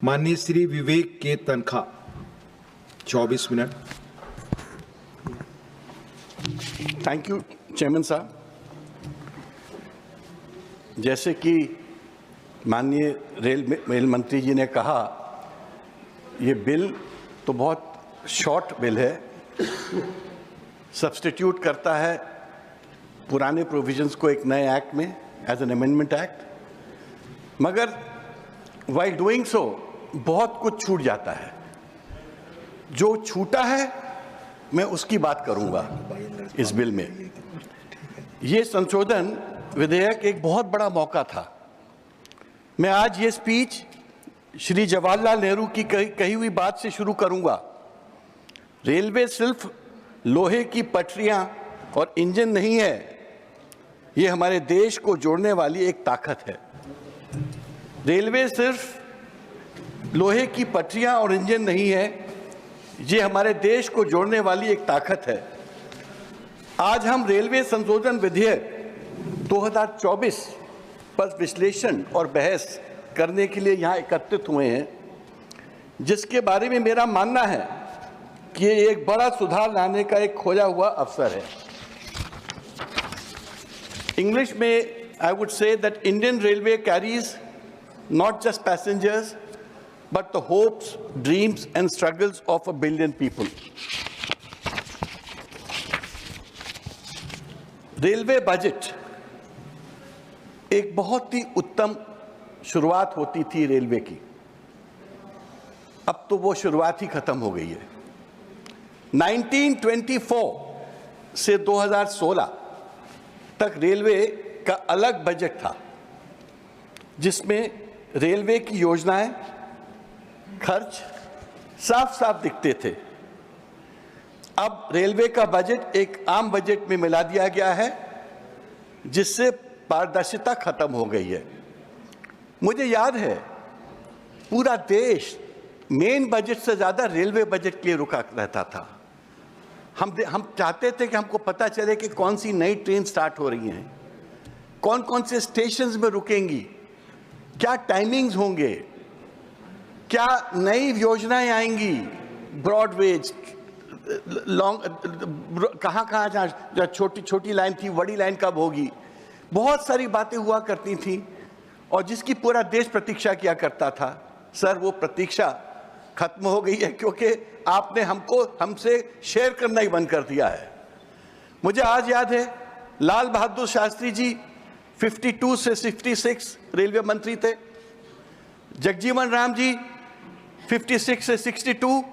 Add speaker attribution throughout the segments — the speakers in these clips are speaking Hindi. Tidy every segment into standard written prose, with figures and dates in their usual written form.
Speaker 1: माननीय श्री विवेक के तनखा 24 मिनट।
Speaker 2: थैंक यू चेयरमैन साहब। जैसे कि माननीय रेल मंत्री जी ने कहा, ये बिल तो बहुत शॉर्ट बिल है, सब्स्टिट्यूट करता है पुराने प्रोविजंस को एक नए एक्ट में एज एन अमेंडमेंट एक्ट, मगर वाइल डूइंग सो बहुत कुछ छूट जाता है। जो छूटा है मैं उसकी बात करूंगा इस बिल में। ये संशोधन विधेयक एक बहुत बड़ा मौका था। मैं आज ये स्पीच श्री जवाहरलाल नेहरू की कही हुई बात से शुरू करूंगा। रेलवे सिर्फ लोहे की पटरियां और इंजन नहीं है, ये हमारे देश को जोड़ने वाली एक ताकत है। रेलवे सिर्फ लोहे की पटरियां और इंजन नहीं है, ये हमारे देश को जोड़ने वाली एक ताकत है। आज हम रेलवे संशोधन विधेयक 2024 पर विश्लेषण और बहस करने के लिए यहाँ एकत्रित हुए हैं, जिसके बारे में मेरा मानना है कि ये एक बड़ा सुधार लाने का एक खोया हुआ अवसर है। इंग्लिश में I would say that Indian railway carries not just passengers, but the hopes, dreams, and struggles of 1 billion people. Railway budget एक बहुत ही उत्तम शुरुआत होती थी रेलवे की। अब तो वो शुरुआत ही खत्म हो गई है। 1924 से 2016 तक रेलवे का अलग बजट था, जिसमें रेलवे की योजनाएं, खर्च साफ साफ दिखते थे। अब रेलवे का बजट एक आम बजट में मिला दिया गया है, जिससे पारदर्शिता खत्म हो गई है। मुझे याद है पूरा देश मेन बजट से ज्यादा रेलवे बजट के लिए रुका रहता था। हम चाहते थे कि हमको पता चले कि कौन सी नई ट्रेन स्टार्ट हो रही हैं, कौन कौन से स्टेशंस में रुकेंगी, क्या टाइमिंग्स होंगे, क्या नई योजनाएं आएंगी, ब्रॉडवेज, लॉन्ग, कहाँ जहाँ छोटी छोटी लाइन थी, बड़ी लाइन कब होगी। बहुत सारी बातें हुआ करती थी और जिसकी पूरा देश प्रतीक्षा किया करता था। सर, वो प्रतीक्षा खत्म हो गई है, क्योंकि आपने हमसे शेयर करना ही बंद कर दिया है। मुझे आज याद है लाल बहादुर शास्त्री जी 52 से 66 रेलवे मंत्री थे। जगजीवन राम जी 56 से 62,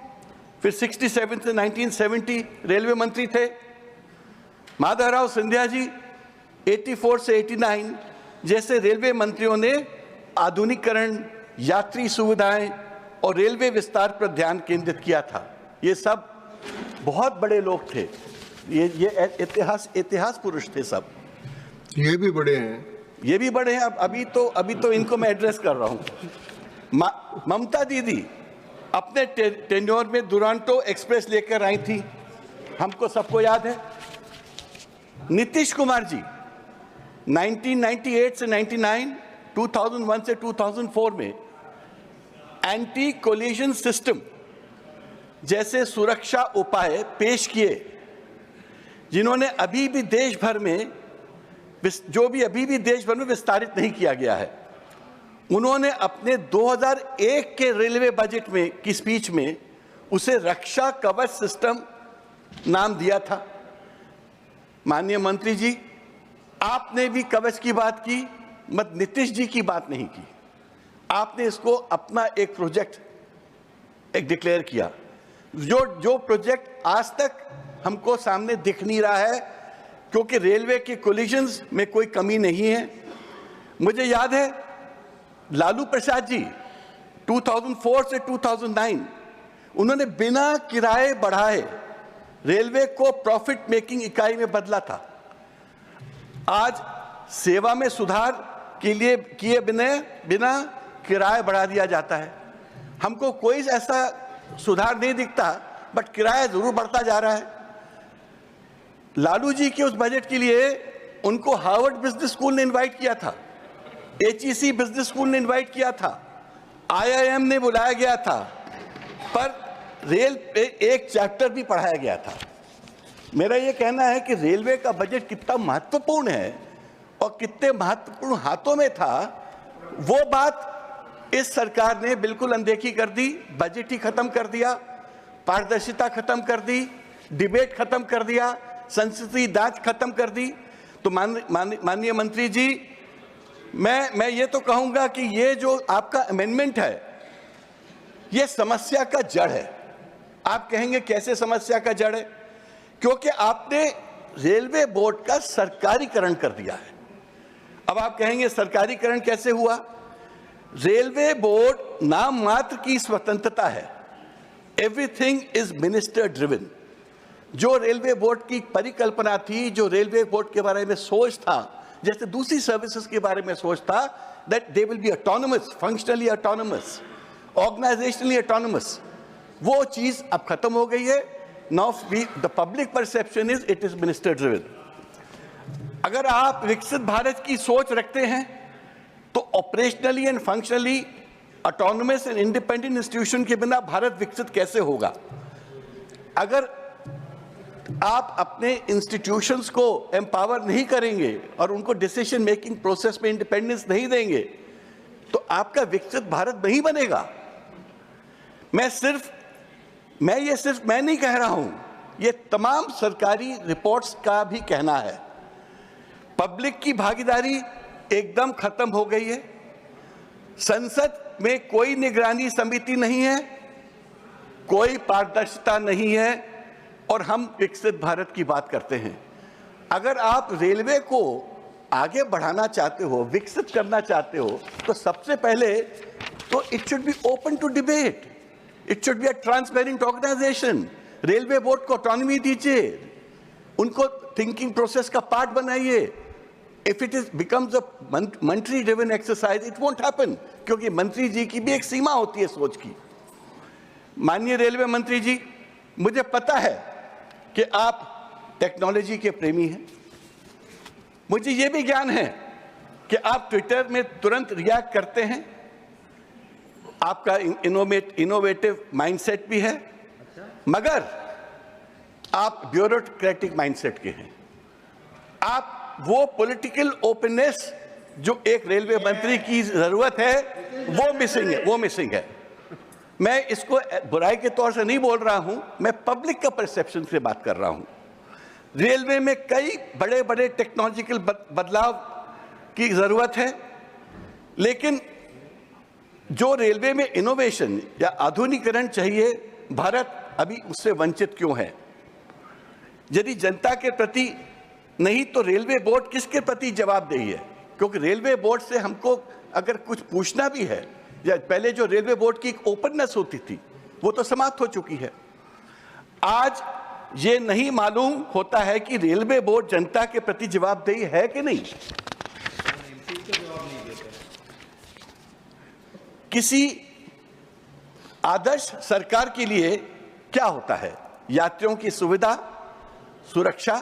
Speaker 2: फिर 67 से 1970 रेलवे मंत्री थे। माधवराव सिंधिया जी 84 से 89 जैसे रेलवे मंत्रियों ने आधुनिकीकरण, यात्री सुविधाएं और रेलवे विस्तार पर ध्यान केंद्रित किया था। ये सब बहुत बड़े लोग थे, ये इतिहास पुरुष थे सब।
Speaker 1: ये भी बड़े हैं,
Speaker 2: ये भी बड़े हैं। अभी तो इनको मैं एड्रेस कर रहा हूं। ममता दीदी अपने टेन्योर में दुरांतो एक्सप्रेस लेकर आई थी, हमको सबको याद है। नीतीश कुमार जी 1998 से 99, 2001 से 2004 में एंटी कोलिजन सिस्टम जैसे सुरक्षा उपाय पेश किए, जिन्होंने अभी भी देश भर में विस्तारित नहीं किया गया है। उन्होंने अपने 2001 के रेलवे बजट में की स्पीच में उसे रक्षा कवच सिस्टम नाम दिया था। माननीय मंत्री जी, आपने भी कवच की बात की, मत नीतीश जी की बात नहीं की। आपने इसको अपना एक प्रोजेक्ट डिक्लेयर किया, जो प्रोजेक्ट आज तक हमको सामने दिख नहीं रहा है, क्योंकि रेलवे के कोलिजन्स में कोई कमी नहीं है। मुझे याद है लालू प्रसाद जी 2004 से 2009 उन्होंने बिना किराए बढ़ाए रेलवे को प्रॉफिट मेकिंग इकाई में बदला था। आज सेवा में सुधार के लिए किए बिना किराया बढ़ा दिया जाता है। हमको कोई ऐसा सुधार नहीं दिखता, बट किराया जरूर बढ़ता जा रहा है। लालू जी के उस बजट के लिए उनको हार्वर्ड बिजनेस स्कूल ने इनवाइट किया था, HEC बिजनेस स्कूल ने इनवाइट किया था, IIM ने बुलाया गया था, पर रेल पे एक चैप्टर भी पढ़ाया गया था। मेरा ये कहना है कि रेलवे का बजट कितना महत्वपूर्ण है और कितने महत्वपूर्ण हाथों में था, वो बात इस सरकार ने बिल्कुल अनदेखी कर दी। बजट ही खत्म कर दिया, पारदर्शिता खत्म कर दी, डिबेट खत्म कर दिया, संसदीय जांच खत्म कर दी। तो माननीय मंत्री जी, मैं ये तो कहूंगा कि ये जो आपका अमेंडमेंट है, ये समस्या का जड़ है। आप कहेंगे कैसे समस्या का जड़ है? क्योंकि आपने रेलवे बोर्ड का सरकारीकरण कर दिया है। अब आप कहेंगे सरकारीकरण कैसे हुआ? रेलवे बोर्ड नाम मात्र की स्वतंत्रता है, एवरीथिंग इज मिनिस्टर ड्रिवन। जो रेलवे बोर्ड की परिकल्पना थी, जो रेलवे बोर्ड के बारे में सोच था, जैसे दूसरी सर्विसेज के बारे में सोच था, that they will be autonomous, functionally autonomous, organisationally autonomous, वो चीज अब खत्म हो गई है। Now the public perception is it is minister driven. अगर आप विकसित भारत की सोच रखते हैं तो operationally and functionally autonomous and independent institution के बिना भारत विकसित कैसे होगा? अगर आप अपने इंस्टीट्यूशंस को एम्पावर नहीं करेंगे और उनको डिसीजन मेकिंग प्रोसेस में इंडिपेंडेंस नहीं देंगे, तो आपका विकसित भारत नहीं बनेगा। मैं नहीं कह रहा हूं, ये तमाम सरकारी रिपोर्ट्स का भी कहना है। पब्लिक की भागीदारी एकदम खत्म हो गई है। संसद में कोई निगरानी समिति नहीं है, कोई पारदर्शिता नहीं है, और हम विकसित भारत की बात करते हैं। अगर आप रेलवे को आगे बढ़ाना चाहते हो, विकसित करना चाहते हो, तो सबसे पहले तो it should be open to debate, it should be a transparent organisation. Railway board को ऑटोनॉमी दीजिए, उनको थिंकिंग प्रोसेस का पार्ट बनाइए। If it is becomes a मंत्री driven exercise, it won't happen, क्योंकि मंत्री जी की भी एक सीमा होती है सोच की। माननीय रेलवे मंत्री जी, मुझे पता है कि आप टेक्नोलॉजी के प्रेमी हैं। मुझे यह भी ज्ञान है कि आप ट्विटर में तुरंत रिएक्ट करते हैं, आपका इनोवेटिव माइंडसेट भी है, मगर आप ब्यूरोक्रेटिक माइंडसेट के हैं। आप वो पॉलिटिकल ओपननेस जो एक रेलवे मंत्री की जरूरत है, वो मिसिंग है। मैं इसको बुराई के तौर से नहीं बोल रहा हूं, मैं पब्लिक का परसेप्शन से बात कर रहा हूं। रेलवे में कई बड़े बड़े टेक्नोलॉजिकल बदलाव की जरूरत है, लेकिन जो रेलवे में इनोवेशन या आधुनिकीकरण चाहिए, भारत अभी उससे वंचित क्यों है? यदि जनता के प्रति नहीं तो रेलवे बोर्ड किसके प्रति जवाबदेही है? क्योंकि रेलवे बोर्ड से हमको अगर कुछ पूछना भी है, या पहले जो रेलवे बोर्ड की एक ओपननेस होती थी, वो तो समाप्त हो चुकी है। आज ये नहीं मालूम होता है कि रेलवे बोर्ड जनता के प्रति जवाबदेही है कि नहीं। किसी आदर्श सरकार के लिए क्या होता है? यात्रियों की सुविधा, सुरक्षा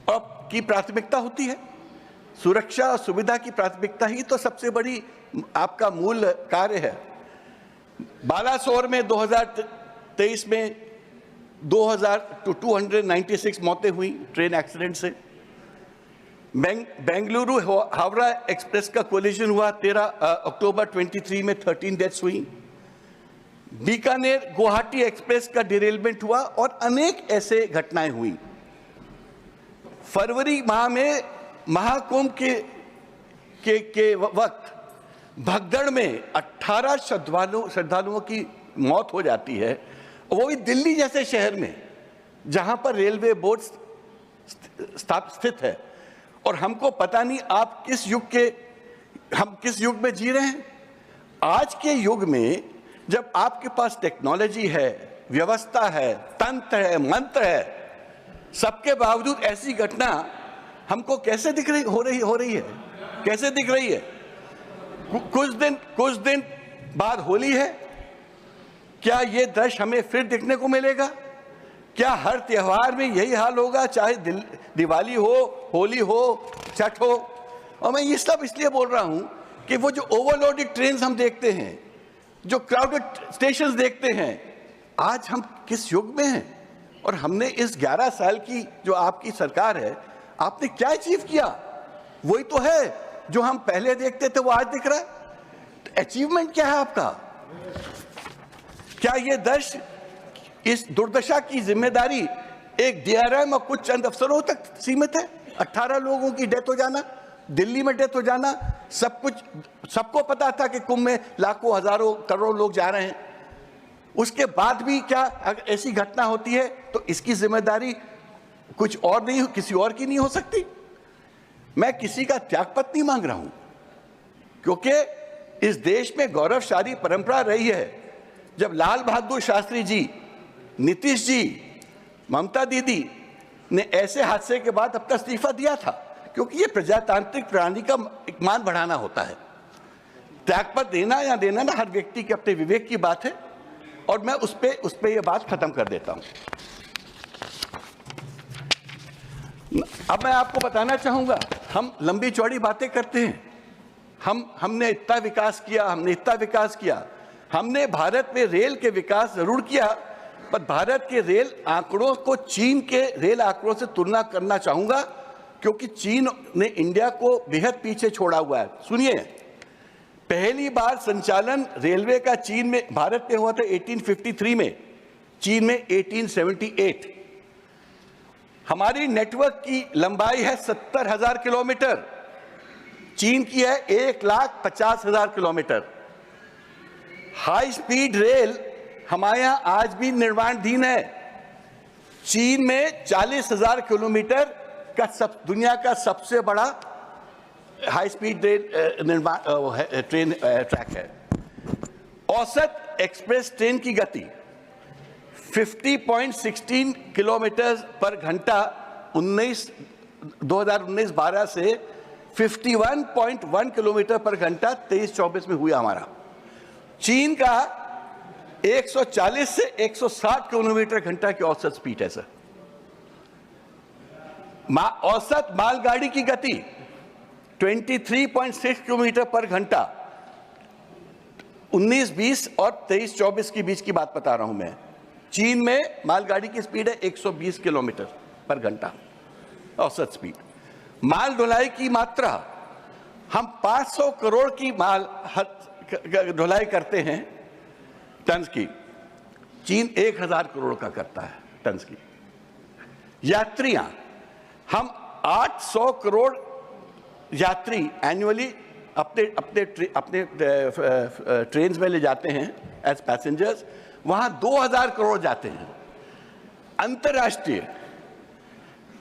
Speaker 2: और की प्राथमिकता होती है। सुरक्षा और सुविधा की प्राथमिकता ही तो सबसे बड़ी आपका मूल कार्य है। बालासोर में 2023 में 296 मौतें हुई ट्रेन एक्सीडेंट से। बेंगलुरु हावड़ा एक्सप्रेस का कोलिजन हुआ 13 अक्टूबर 23 में 13 डेथ्स हुई। बीकानेर गुवाहाटी एक्सप्रेस का डिरेलमेंट हुआ और अनेक ऐसे घटनाएं हुई। फरवरी माह में महाकुंभ के वक्त भगदड़ में 18 श्रद्धालुओं की मौत हो जाती है, वो भी दिल्ली जैसे शहर में जहां पर रेलवे बोर्ड स्थित है। और हमको पता नहीं हम किस युग में जी रहे हैं। आज के युग में जब आपके पास टेक्नोलॉजी है, व्यवस्था है, तंत्र है, मंत्र है, सबके बावजूद ऐसी घटना हमको कैसे हो रही है? कैसे दिख रही है? कुछ दिन बाद होली है, क्या ये दृश्य हमें फिर देखने को मिलेगा? क्या हर त्योहार में यही हाल होगा, चाहे दिवाली हो, होली हो, छठ हो? और मैं ये सब इसलिए बोल रहा हूं कि वो जो ओवरलोडेड ट्रेन हम देखते हैं, जो क्राउडेड स्टेशंस देखते हैं, आज हम किस युग में हैं? और हमने इस 11 साल की जो आपकी सरकार है, आपने क्या अचीव किया? वही तो है जो हम पहले देखते थे, वो आज दिख रहा है। तो अचीवमेंट क्या है आपका? क्या ये देश, इस दुर्दशा की जिम्मेदारी एक DRM और कुछ चंद अफसरों तक सीमित है? 18 लोगों की डेथ हो जाना, दिल्ली में डेथ हो जाना, सब कुछ सबको पता था कि कुंभ में लाखों हजारों करोड़ लोग जा रहे हैं। उसके बाद भी क्या अगर ऐसी घटना होती है तो इसकी जिम्मेदारी कुछ और नहीं, किसी और की नहीं हो सकती? मैं किसी का त्यागपत्र नहीं मांग रहा हूं, क्योंकि इस देश में गौरवशाली परंपरा रही है। जब लाल बहादुर शास्त्री जी, नीतीश जी, ममता दीदी ने ऐसे हादसे के बाद अपना इस्तीफा दिया था, क्योंकि ये प्रजातांत्रिक प्रणाली का एक मान बढ़ाना होता है। त्यागपत्र देना या देना ना हर व्यक्ति के अपने विवेक की बात है, और मैं उस पे ये बात खत्म कर देता हूं। अब मैं आपको बताना चाहूंगा, हम लंबी चौड़ी बातें करते हैं, हमने इतना विकास किया, हमने इतना विकास किया। हमने भारत में रेल के विकास जरूर किया, पर भारत के रेल आंकड़ों को चीन के रेल आंकड़ों से तुलना करना चाहूंगा, क्योंकि चीन ने इंडिया को बेहद पीछे छोड़ा हुआ है। सुनिए, पहली बार संचालन रेलवे का चीन में, भारत में हुआ था 1853 में, चीन में 1878। हमारी नेटवर्क की लंबाई है 70,000 किलोमीटर, चीन की है 1,50,000 किलोमीटर। हाई स्पीड रेल हमारे यहां आज भी निर्माणाधीन है। चीन में 40,000 किलोमीटर का दुनिया का सबसे बड़ा हाई स्पीड रेल निर्माण ट्रेन ट्रैक है। औसत एक्सप्रेस ट्रेन की गति 50.16 किलोमीटर पर घंटा 2019-12 से 51.1 किलोमीटर पर घंटा 23-24 में हुआ हमारा। चीन का 140 से 160 किलोमीटर घंटा की औसत स्पीड है सर। औसत मालगाड़ी की गति 23.6 किलोमीटर पर घंटा 19-20 और 23-24 के बीच की बात बता रहा हूं मैं। चीन में मालगाड़ी की स्पीड है 120 किलोमीटर पर घंटा औसत स्पीड। माल ढुलाई की मात्रा, हम 500 करोड़ की माल ढुलाई करते हैं टन की, चीन 1000 करोड़ का करता है टन की। यात्रियां, हम 800 करोड़ यात्री एनुअली अपने ट्रेन में ले जाते हैं एज पैसेंजर्स, वहां 2000 करोड़ जाते हैं। अंतर्राष्ट्रीय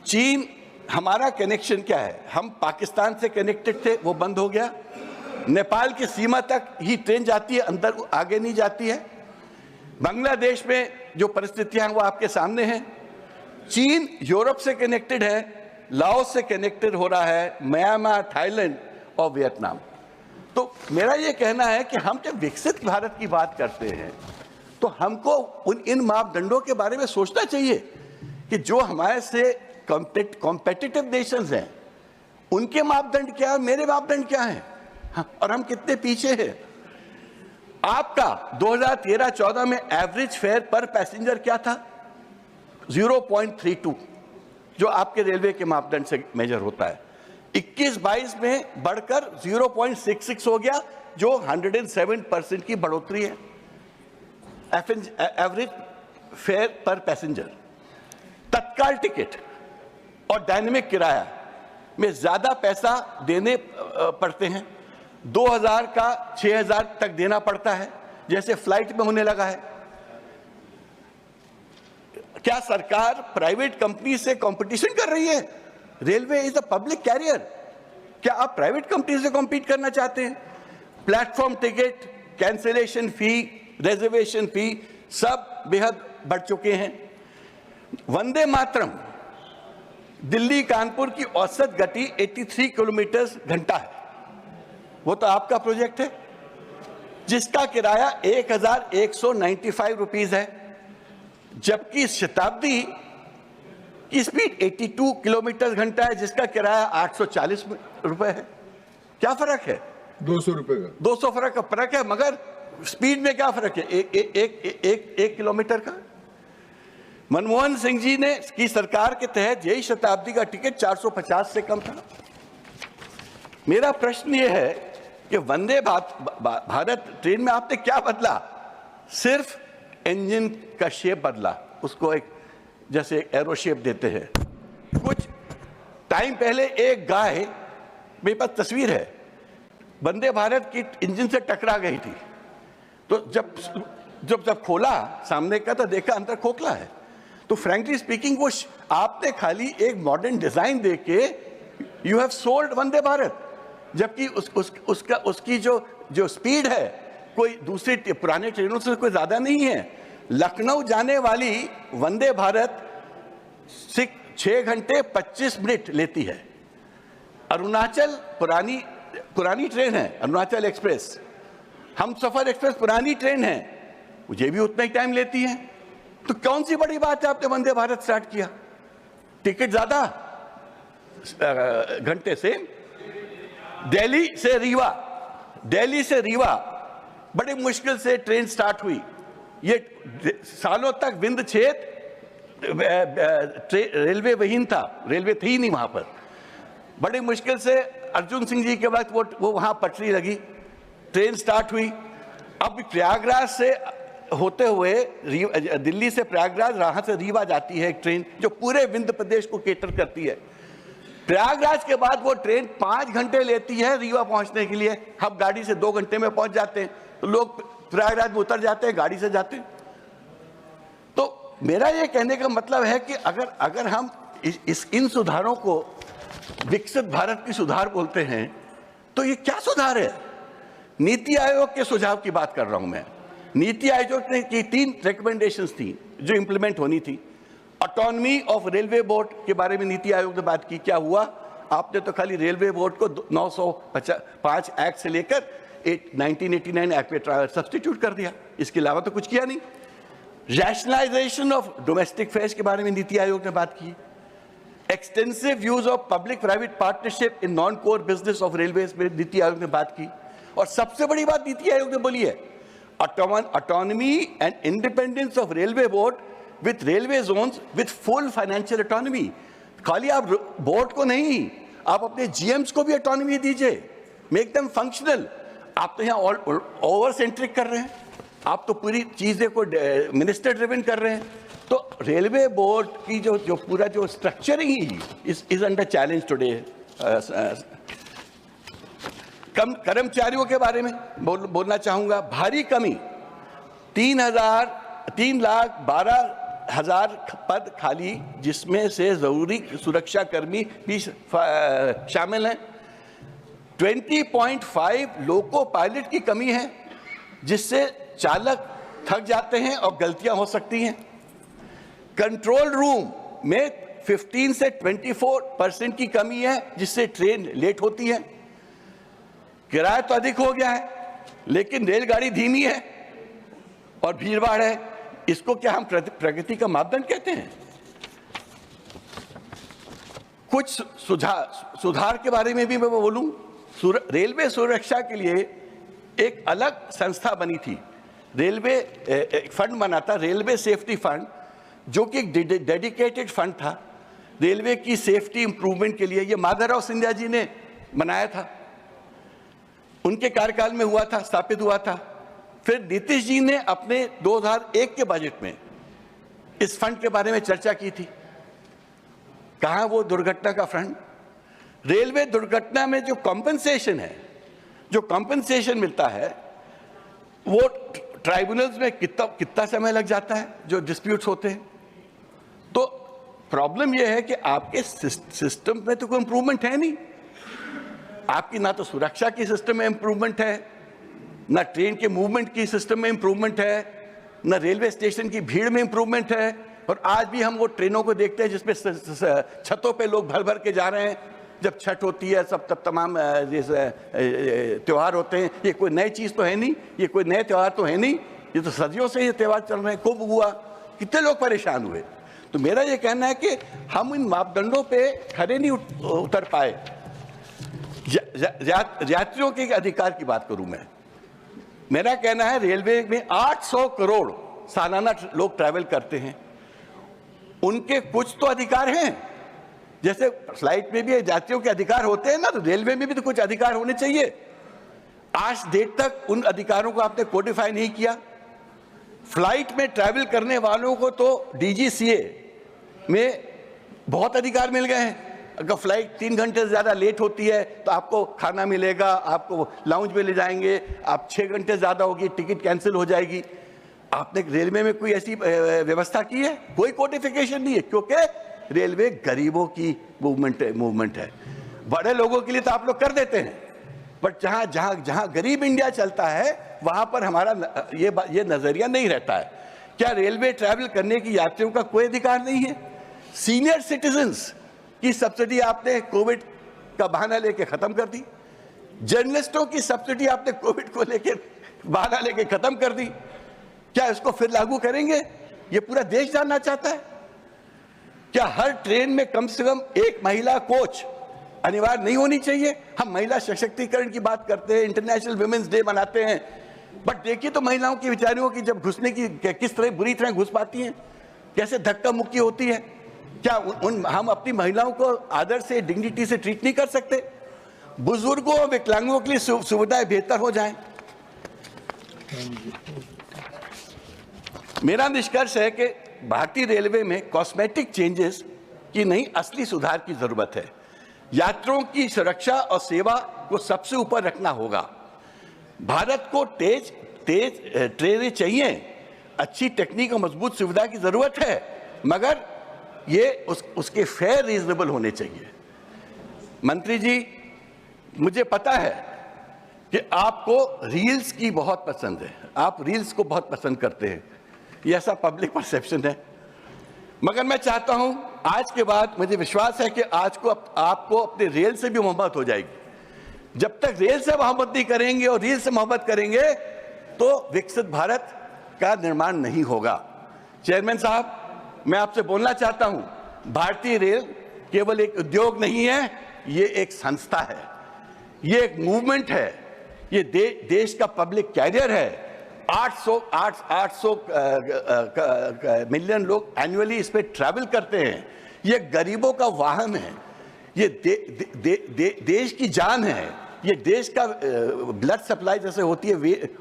Speaker 2: चीन, हमारा कनेक्शन क्या है? हम पाकिस्तान से कनेक्टेड थे, वो बंद हो गया। नेपाल की सीमा तक ही ट्रेन जाती है, अंदर आगे नहीं जाती है। बांग्लादेश में जो परिस्थितियां हैं वो आपके सामने हैं। चीन यूरोप से कनेक्टेड है, लाओस से कनेक्टेड हो रहा है, म्यांमार, थाईलैंड और वियतनाम। तो मेरा ये कहना है कि हम जब विकसित भारत की बात करते हैं तो हमको इन मापदंडों के बारे में सोचना चाहिए कि जो हमारे से कॉम्पिटिटिव नेशंस हैं उनके मापदंड क्या है, मेरे मापदंड क्या हैं, और हम कितने पीछे हैं। आपका 2013-14 में एवरेज फेयर पर पैसेंजर क्या था? 0.32, जो आपके रेलवे के मापदंड से मेजर होता है। 21-22 में बढ़कर 0.66 हो गया, जो 107% की बढ़ोतरी है एवरेज फेयर पर पैसेंजर। तत्काल टिकट और डायनेमिक किराया में ज्यादा पैसा देने पड़ते हैं, 2000 का 6000 तक देना पड़ता है, जैसे फ्लाइट में होने लगा है। क्या सरकार प्राइवेट कंपनी से कंपटीशन कर रही है? Railway is a public carrier, क्या आप प्राइवेट कंपनी से कॉम्पीट करना चाहते हैं? Platform ticket, cancellation fee, reservation fee सब बेहद बढ़ चुके हैं। वंदे मातरम, दिल्ली कानपुर की औसत गति 83 किलोमीटर घंटा है, वो तो आपका प्रोजेक्ट है, जिसका किराया 1195 रुपीज है, जबकि शताब्दी की स्पीड 82 किलोमीटर घंटा है, जिसका किराया 840 रुपए है। क्या फर्क है?
Speaker 1: 200 रुपए का
Speaker 2: 200 फर्क है, मगर स्पीड में क्या फर्क है? एक किलोमीटर का। मनमोहन सिंह जी ने की सरकार के तहत यही शताब्दी का टिकट 450 से कम था। मेरा प्रश्न ये है कि वंदे भारत ट्रेन में आपने क्या बदला? सिर्फ इंजन का शेप बदला, उसको एक जैसे एरो शेप देते हैं। कुछ टाइम पहले एक गाय, मेरे पास तस्वीर है, वंदे भारत की इंजन से टकरा गई थी। तो जब खोला सामने का तो देखा अंदर खोखला है। तो फ्रैंकली स्पीकिंग वो आपने खाली एक मॉडर्न डिजाइन देके you have sold Vande Bharat, जबकि उसकी जो स्पीड है कोई दूसरी पुराने ट्रेनों से कोई ज्यादा नहीं है। लखनऊ जाने वाली वंदे भारत 6 घंटे 25 मिनट लेती है। अरुणाचल पुरानी ट्रेन है, अरुणाचल एक्सप्रेस, हमसफर एक्सप्रेस पुरानी ट्रेन है, मुझे भी उतना ही टाइम लेती है। तो कौन सी बड़ी बात है आपने वंदे भारत स्टार्ट किया? टिकट ज्यादा, घंटे से दिल्ली से रीवा बड़ी मुश्किल से ट्रेन स्टार्ट हुई। ये सालों तक विंध्य क्षेत्र रेलवे विहीन था, रेलवे थी नहीं वहां पर। बड़ी मुश्किल से अर्जुन सिंह जी के वक्त वो वहां पटरी लगी, ट्रेन स्टार्ट हुई। अब प्रयागराज से होते हुए दिल्ली से प्रयागराज, वहां से रीवा जाती है एक ट्रेन जो पूरे विंध्य प्रदेश को केटर करती है। प्रयागराज के बाद वो ट्रेन 5 घंटे लेती है रीवा पहुंचने के लिए। हम गाड़ी से 2 घंटे में पहुंच जाते हैं, तो लोग प्रयागराज में उतर जाते हैं, गाड़ी से जाते हैं। तो मेरा ये कहने का मतलब है कि अगर हम इन सुधारों को विकसित भारत की सुधार बोलते हैं तो ये क्या सुधार है? नीति आयोग के सुझाव की बात कर रहा हूं मैं। नीति आयोग ने की 3 रिकमेंडेशंस थी जो इंप्लीमेंट होनी थी। ऑटोनॉमी ऑफ रेलवे बोर्ड के बारे में नीति आयोग ने बात की। क्या हुआ? आपने तो खाली रेलवे बोर्ड को 905 एक्ट से लेकर 1989 एक्ट में सब्स्टिट्यूट कर दिया, इसके अलावा तो कुछ किया नहीं। रैशनलाइजेशन ऑफ डोमेस्टिक फेयर्स के बारे में नीति आयोग ने बात की। Extensive use of public private partnership in non core business of railways में नीति आयोग ने बात की। और सबसे बड़ी बात नीति आयोग ने बोली है, autonomy and independence of railway board with railway zones with full financial autonomy। खाली आप बोर्ड को नहीं, आप अपने जीएम्स को भी ऑटोनॉमी दीजिए, मेक देम फंक्शनल। आप तो यहाँ ओवर सेंट्रिक कर रहे हैं, आप तो पूरी चीजें को मिनिस्टर ड्रिवन कर रहे हैं। तो रेलवे बोर्ड की जो पूरा जो structuring he is under challenge today. कर्मचारियों के बारे में बोलना चाहूंगा। भारी कमी, 3,12,000 पद खाली, जिसमें से जरूरी सुरक्षा कर्मी भी शामिल हैं। 20.5 लोको पायलट की कमी है, जिससे चालक थक जाते हैं और गलतियां हो सकती हैं। कंट्रोल रूम में 15 से 24% की कमी है, जिससे ट्रेन लेट होती है। किराया तो अधिक हो गया है, लेकिन रेलगाड़ी धीमी है और भीड़भाड़ है। इसको क्या हम प्रगति का मापदंड कहते हैं? कुछ सुधार के बारे में भी मैं बोलूं। रेलवे सुरक्षा के लिए एक अलग संस्था बनी थी, रेलवे एक फंड बना था, रेलवे सेफ्टी फंड, जो कि एक डेडिकेटेड फंड था रेलवे की सेफ्टी इंप्रूवमेंट के लिए। ये माधवराव सिंधिया जी ने बनाया था, उनके कार्यकाल में हुआ था, स्थापित हुआ था। फिर नीतीश जी ने अपने 2001 के बजट में इस फंड के बारे में चर्चा की थी। कहां वो दुर्घटना का फंड? रेलवे दुर्घटना में जो कॉम्पेंसेशन है, जो कॉम्पेंसेशन मिलता है, वो ट्राइब्यूनल्स में कितना समय लग जाता है जो डिस्प्यूट्स होते हैं। तो प्रॉब्लम यह है कि आपके सिस्टम में तो कोई इंप्रूवमेंट है नहीं। आपकी ना तो सुरक्षा की सिस्टम में इंप्रूवमेंट है, ना ट्रेन के मूवमेंट की सिस्टम में इंप्रूवमेंट है, ना रेलवे स्टेशन की भीड़ में इंप्रूवमेंट है। और आज भी हम वो ट्रेनों को देखते हैं जिसमें छतों पे लोग भर भर के जा रहे हैं। जब छठ होती है, सब तब तमाम त्योहार होते हैं। ये कोई नई चीज़ तो है नहीं, ये कोई नए त्यौहार तो है नहीं, ये तो सदियों से ये त्यौहार चल रहे हैं। कुंभ हुआ, कितने लोग परेशान हुए। तो मेरा ये कहना है कि हम इन मापदंडों पे खरे नहीं उतर पाए। यात्रियों के अधिकार की बात करूं मैं, मेरा कहना है रेलवे में 800 करोड़ सालाना लोग ट्रैवल करते हैं, उनके कुछ तो अधिकार हैं। जैसे फ्लाइट में भी यात्रियों के अधिकार होते हैं ना, तो रेलवे में भी तो कुछ अधिकार होने चाहिए। आज डेट तक उन अधिकारों को आपने कोडिफाई नहीं किया। फ्लाइट में ट्रैवल करने वालों को तो DGCA में बहुत अधिकार मिल गए हैं। अगर फ्लाइट 3 घंटे से ज़्यादा लेट होती है तो आपको खाना मिलेगा, आपको लाउंज में ले जाएंगे, आप 6 घंटे ज़्यादा होगी टि कैंसिल हो जाएगी। आपने रेलवे में कोई ऐसी व्यवस्था की है? कोई कोडिफिकेशन नहीं है, क्योंकि रेलवे गरीबों की मूवमेंट है। बड़े लोगों के लिए तो आप लोग कर देते हैं, बट जहां गरीब इंडिया चलता है वहां पर हमारा ये नजरिया नहीं रहता है। क्या रेलवे ट्रैवल करने की यात्रियों का कोई अधिकार नहीं है? सीनियर सिटीजन्स की सब्सिडी आपने कोविड का बहाना लेके खत्म कर दी। जर्नलिस्टों की सब्सिडी आपने कोविड को लेके बहाना लेके खत्म कर दी। क्या इसको फिर लागू करेंगे? ये पूरा देश जानना चाहता है। क्या हर ट्रेन में कम से कम एक महिला कोच अनिवार्य नहीं होनी चाहिए? हम महिला सशक्तिकरण की बात करते हैं, इंटरनेशनल वुमेन्स डे मनाते हैं, बट देखिए तो महिलाओं की बेचारियों की जब घुसने की किस तरह बुरी तरह घुस पाती हैं, कैसे धक्का मुक्की होती है। क्या हम अपनी महिलाओं को आदर से, डिग्निटी से ट्रीट नहीं कर सकते? बुजुर्गों और विकलांगों के लिए सुविधाएं बेहतर हो जाएं। मेरा निष्कर्ष है कि भारतीय रेलवे में कॉस्मेटिक चेंजेस की नहीं, असली सुधार की जरूरत है। यात्रियों की सुरक्षा और सेवा को सबसे ऊपर रखना होगा। भारत को तेज ट्रेनें चाहिए, अच्छी टेक्निक और मजबूत सुविधा की जरूरत है, मगर ये उसके फेयर रीजनेबल होने चाहिए। मंत्री जी, मुझे पता है कि आपको रील्स की बहुत पसंद है, आप रील्स को बहुत पसंद करते हैं, ये ऐसा पब्लिक परसेप्शन है। मगर मैं चाहता हूं, आज के बाद मुझे विश्वास है कि आज को आपको अपने रेल से भी मोहब्बत हो जाएगी। जब तक रेल से मोहब्बत नहीं करेंगे और रील से मोहब्बत करेंगे तो विकसित भारत का निर्माण नहीं होगा। चेयरमैन साहब, मैं आपसे बोलना चाहता हूं, भारतीय रेल केवल एक उद्योग नहीं है, ये एक संस्था है, ये एक मूवमेंट है, ये देश का पब्लिक कैरियर है। 800 मिलियन लोग एनुअली इस पे ट्रैवल करते हैं। ये गरीबों का वाहन है, ये देश की जान है, ये देश का ब्लड सप्लाई जैसे होती है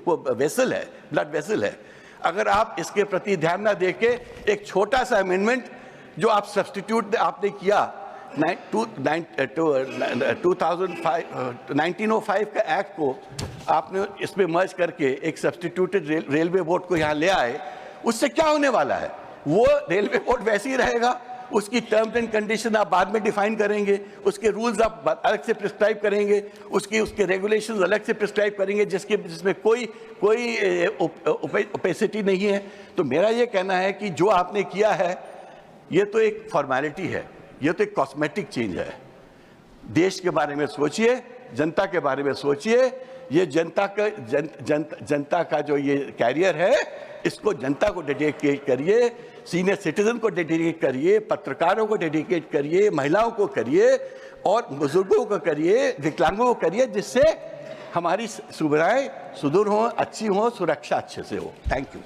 Speaker 2: वो वेसल है, ब्लड वेसल है। अगर आप इसके प्रति ध्यान ना देके एक छोटा सा अमेंडमेंट जो आप सब्स्टिट्यूट आपने किया 1905 का एक्ट को आपने इसमें मर्ज करके एक सब्स्टिट्यूटेड रेलवे बोर्ड को यहाँ ले आए, उससे क्या होने वाला है? वो रेलवे बोर्ड वैसे ही रहेगा, उसकी टर्म्स एंड कंडीशन आप बाद में डिफाइन करेंगे, उसके रूल्स आप अलग से प्रिस्क्राइब करेंगे, उसके रेगुलेशंस अलग से प्रिस्क्राइब करेंगे, जिसमें कोई ओपेसिटी नहीं है। तो मेरा ये कहना है कि जो आपने किया है ये तो एक फॉर्मेलिटी है, ये तो एक कॉस्मेटिक चेंज है। देश के बारे में सोचिए, जनता के बारे में सोचिए। ये जनता का जो ये कैरियर है, इसको जनता को डेडिकेट करिए, सीनियर सिटीजन को डेडिकेट करिए, पत्रकारों को डेडिकेट करिए, महिलाओं को करिए और बुजुर्गों को करिए, विकलांगों को करिए, जिससे हमारी सुविधाएं सुदूर हों, अच्छी हों, सुरक्षा अच्छे से हो। Thank you.